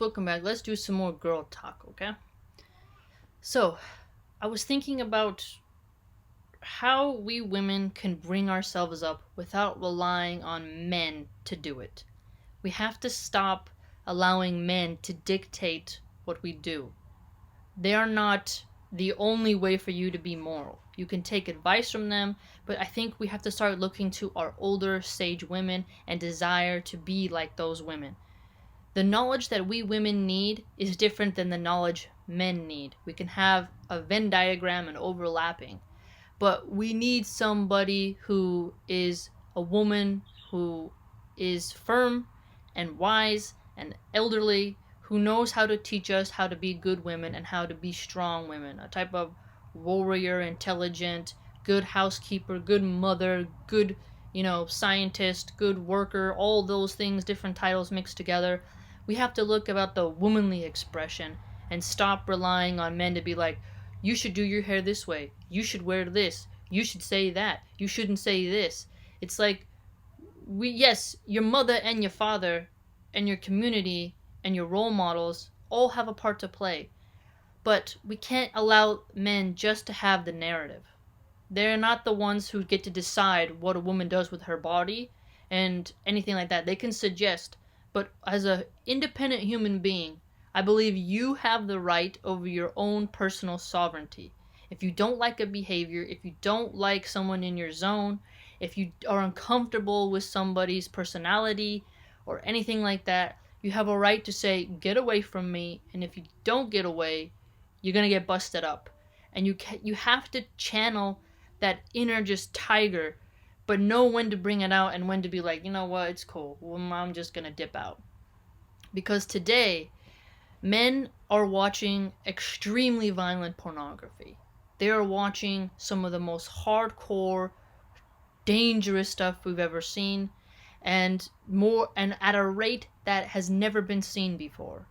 Welcome back. Let's do some more girl talk, okay? So, I was thinking about how we women can bring ourselves up without relying on men to do it. We have to stop allowing men to dictate what we do. They are not the only way for you to be moral. You can take advice from them, but I think we have to start looking to our older sage women and desire to be like those women. The knowledge that we women need is different than the knowledge men need. We can have a Venn diagram and overlapping, but we need somebody who is a woman who is firm and wise and elderly, who knows how to teach us how to be good women and how to be strong women. A type of warrior, intelligent, good housekeeper, good mother, good, scientist, good worker, all those things, different titles mixed together. We have to look about the womanly expression and stop relying on men to be like, you should do your hair this way. You should wear this. You should say that. You shouldn't say this. It's like yes, your mother and your father and your community and your role models all have a part to play. But we can't allow men just to have the narrative. They're not the ones who get to decide what a woman does with her body and anything like that. They can suggest, but as an independent human being, I believe you have the right over your own personal sovereignty. If you don't like a behavior, if you don't like someone in your zone, if you are uncomfortable with somebody's personality or anything like that, you have a right to say, get away from me. And if you don't get away, you're going to get busted up. And you have to channel that inner just tiger, but know when to bring it out and when to be like, you know what, it's cool. Well, I'm just gonna dip out. Because today, men are watching extremely violent pornography. They are watching some of the most hardcore, dangerous stuff we've ever seen, and at a rate that has never been seen before.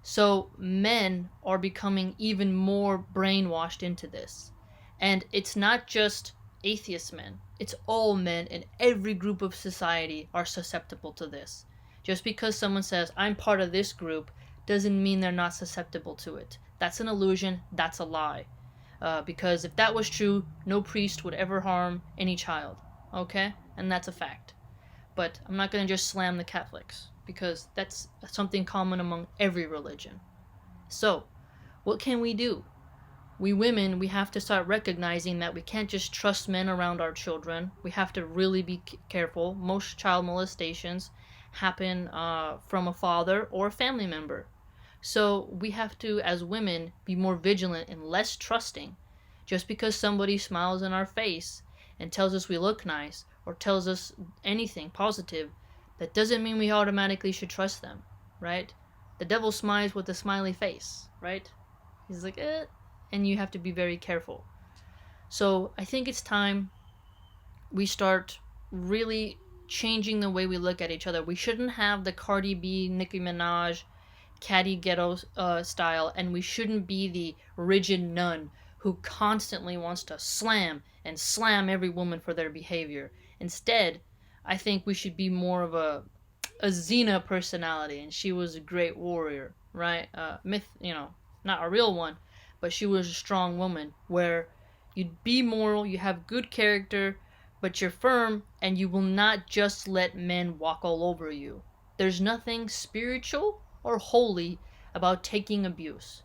So men are becoming even more brainwashed into this. And it's not just atheist men, it's all men in every group of society are susceptible to this. Just because someone says, I'm part of this group, doesn't mean they're not susceptible to it. That's an illusion, that's a lie. Because if that was true, no priest would ever harm any child. Okay? And that's a fact. But I'm not going to just slam the Catholics, because that's something common among every religion. So, what can we do? We women, we have to start recognizing that we can't just trust men around our children. We have to really be careful. Most child molestations happen from a father or a family member. So we have to, as women, be more vigilant and less trusting. Just because somebody smiles in our face and tells us we look nice or tells us anything positive, that doesn't mean we automatically should trust them, right? The devil smiles with a smiley face, right? He's like, eh, and you have to be very careful. So I think it's time we start really changing the way we look at each other. We shouldn't have the Cardi B, Nicki Minaj, catty ghetto style, and we shouldn't be the rigid nun who constantly wants to slam and slam every woman for their behavior. Instead, I think we should be more of a Xena personality, and she was a great warrior, right? Myth, not a real one, but she was a strong woman where you'd be moral, you have good character, but you're firm, and you will not just let men walk all over you. There's nothing spiritual or holy about taking abuse.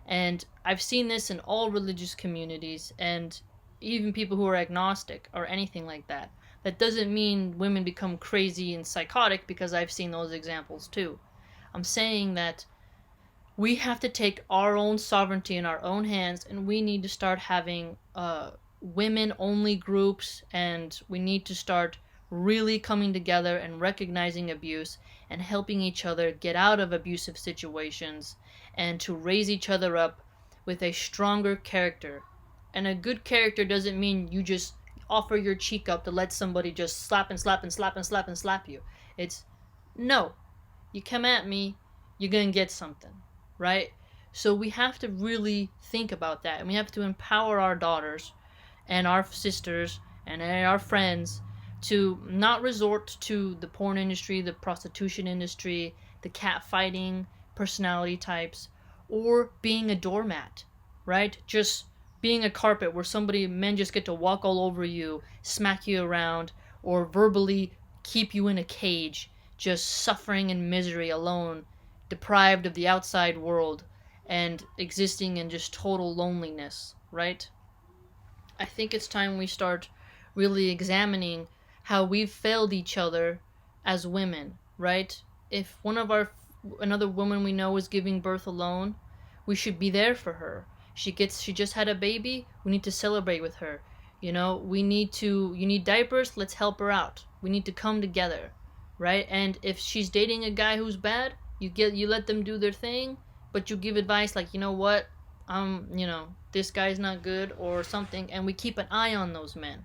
And I've seen this in all religious communities and even people who are agnostic or anything like that. That doesn't mean women become crazy and psychotic, because I've seen those examples too. I'm saying that we have to take our own sovereignty in our own hands, and we need to start having women only groups, and we need to start really coming together and recognizing abuse and helping each other get out of abusive situations and to raise each other up with a stronger character. And a good character doesn't mean you just offer your cheek up to let somebody just slap and slap and slap and slap and slap you. It's no, you come at me, you're gonna get something, right? So we have to really think about that, and we have to empower our daughters and our sisters and our friends to not resort to the porn industry, the prostitution industry, the cat fighting, personality types, or being a doormat, right? Just being a carpet where men just get to walk all over you, smack you around, or verbally keep you in a cage, just suffering in misery alone, deprived of the outside world, and existing in just total loneliness, right? I think it's time we start really examining how we've failed each other as women, right? If another woman we know is giving birth alone, we should be there for her. She just had a baby, we need to celebrate with her. You need diapers, let's help her out. We need to come together, right? And if she's dating a guy who's bad, you let them do their thing, but you give advice like, what, this guy's not good or something, and we keep an eye on those men.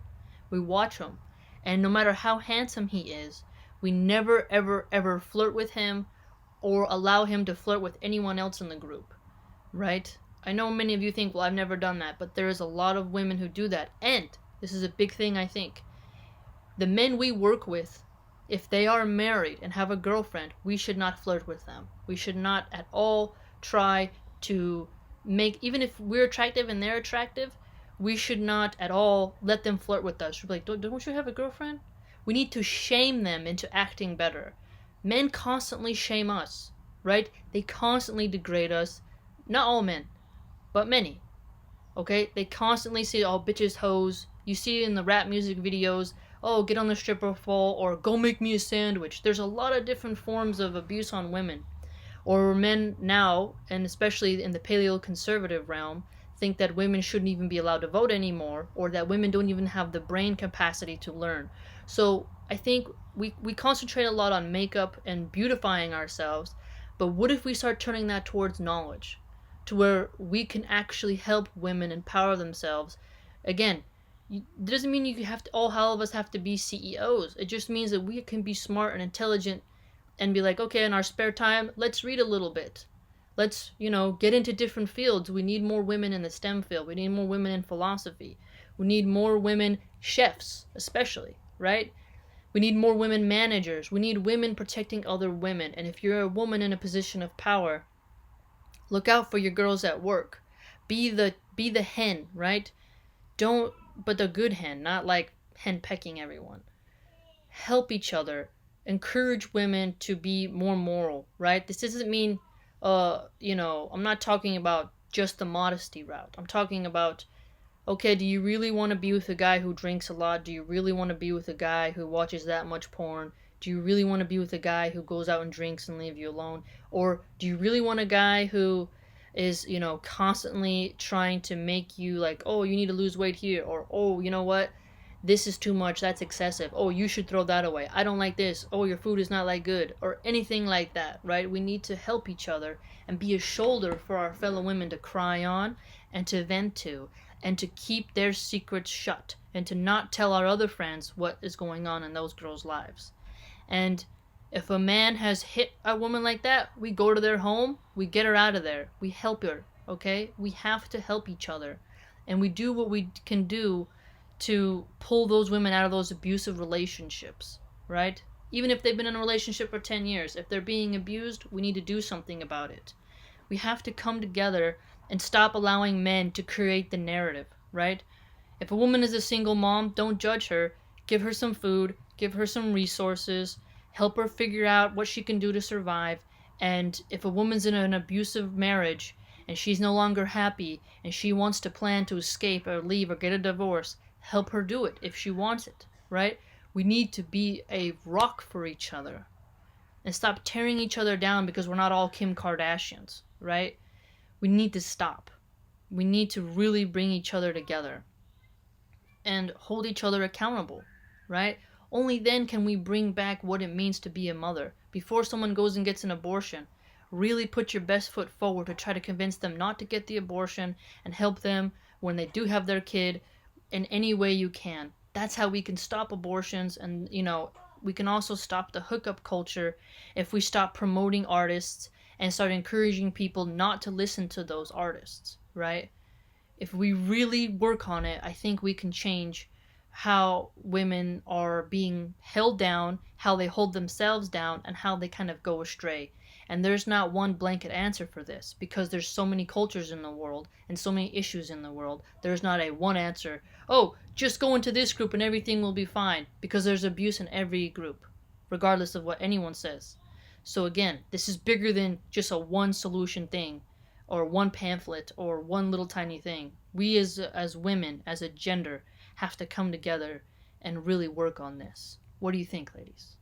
We watch them, and no matter how handsome he is, we never ever ever flirt with him or allow him to flirt with anyone else in the group, right? I know many of you think, well, I've never done that, but there is a lot of women who do that, and this is a big thing, I think. The men we work with, if they are married and have a girlfriend, we should not flirt with them. We should not at all try to even if we're attractive and they're attractive, we should not at all let them flirt with us. We're like, don't you have a girlfriend? We need to shame them into acting better. Men constantly shame us, right? They constantly degrade us. Not all men, but many. Okay? They constantly say, oh, bitches, hoes. You see it in the rap music videos, oh, get on the stripper pole, or go make me a sandwich. There's a lot of different forms of abuse on women. Or men now, and especially in the paleo-conservative realm, think that women shouldn't even be allowed to vote anymore, or that women don't even have the brain capacity to learn. So I think we concentrate a lot on makeup and beautifying ourselves, but what if we start turning that towards knowledge, to where we can actually help women empower themselves? Again, it doesn't mean all of us have to be CEOs. It just means that we can be smart and intelligent and be like, okay, in our spare time, let's read a little bit. Let's, get into different fields. We need more women in the STEM field. We need more women in philosophy. We need more women chefs, especially, right? We need more women managers. We need women protecting other women. And if you're a woman in a position of power, look out for your girls at work. Be the hen, right? But the good hen, not like hen pecking everyone. Help each other. Encourage women to be more moral, right? This doesn't mean, I'm not talking about just the modesty route. I'm talking about, okay, do you really want to be with a guy who drinks a lot? Do you really want to be with a guy who watches that much porn? Do you really want to be with a guy who goes out and drinks and leave you alone? Or do you really want a guy who is, constantly trying to make you like, oh, you need to lose weight here, or, oh, you know what? This is too much, that's excessive. Oh, you should throw that away. I don't like this. Oh, your food is not like good, or anything like that, right? We need to help each other and be a shoulder for our fellow women to cry on and to vent to, and to keep their secrets shut, and to not tell our other friends what is going on in those girls' lives. And if a man has hit a woman like that, we go to their home, we get her out of there, we help her, okay? We have to help each other, and we do what we can do to pull those women out of those abusive relationships, right? Even if they've been in a relationship for 10 years, if they're being abused, we need to do something about it. We have to come together and stop allowing men to create the narrative, right? If a woman is a single mom, don't judge her. Give her some food, give her some resources, help her figure out what she can do to survive. And if a woman's in an abusive marriage and she's no longer happy and she wants to plan to escape or leave or get a divorce, help her do it if she wants it, right? We need to be a rock for each other and stop tearing each other down because we're not all Kim Kardashians, right? We need to stop. We need to really bring each other together and hold each other accountable, right? Only then can we bring back what it means to be a mother. Before someone goes and gets an abortion, really put your best foot forward to try to convince them not to get the abortion and help them when they do have their kid in any way you can. That's how we can stop abortions, and we can also stop the hookup culture if we stop promoting artists and start encouraging people not to listen to those artists, right? If we really work on it, I think we can change how women are being held down, how they hold themselves down, and how they kind of go astray. And there's not one blanket answer for this because there's so many cultures in the world and so many issues in the world. There's not a one answer. Oh, just go into this group and everything will be fine, because there's abuse in every group, regardless of what anyone says. So again, this is bigger than just a one solution thing or one pamphlet or one little tiny thing. We as women, as a gender, have to come together and really work on this. What do you think, ladies?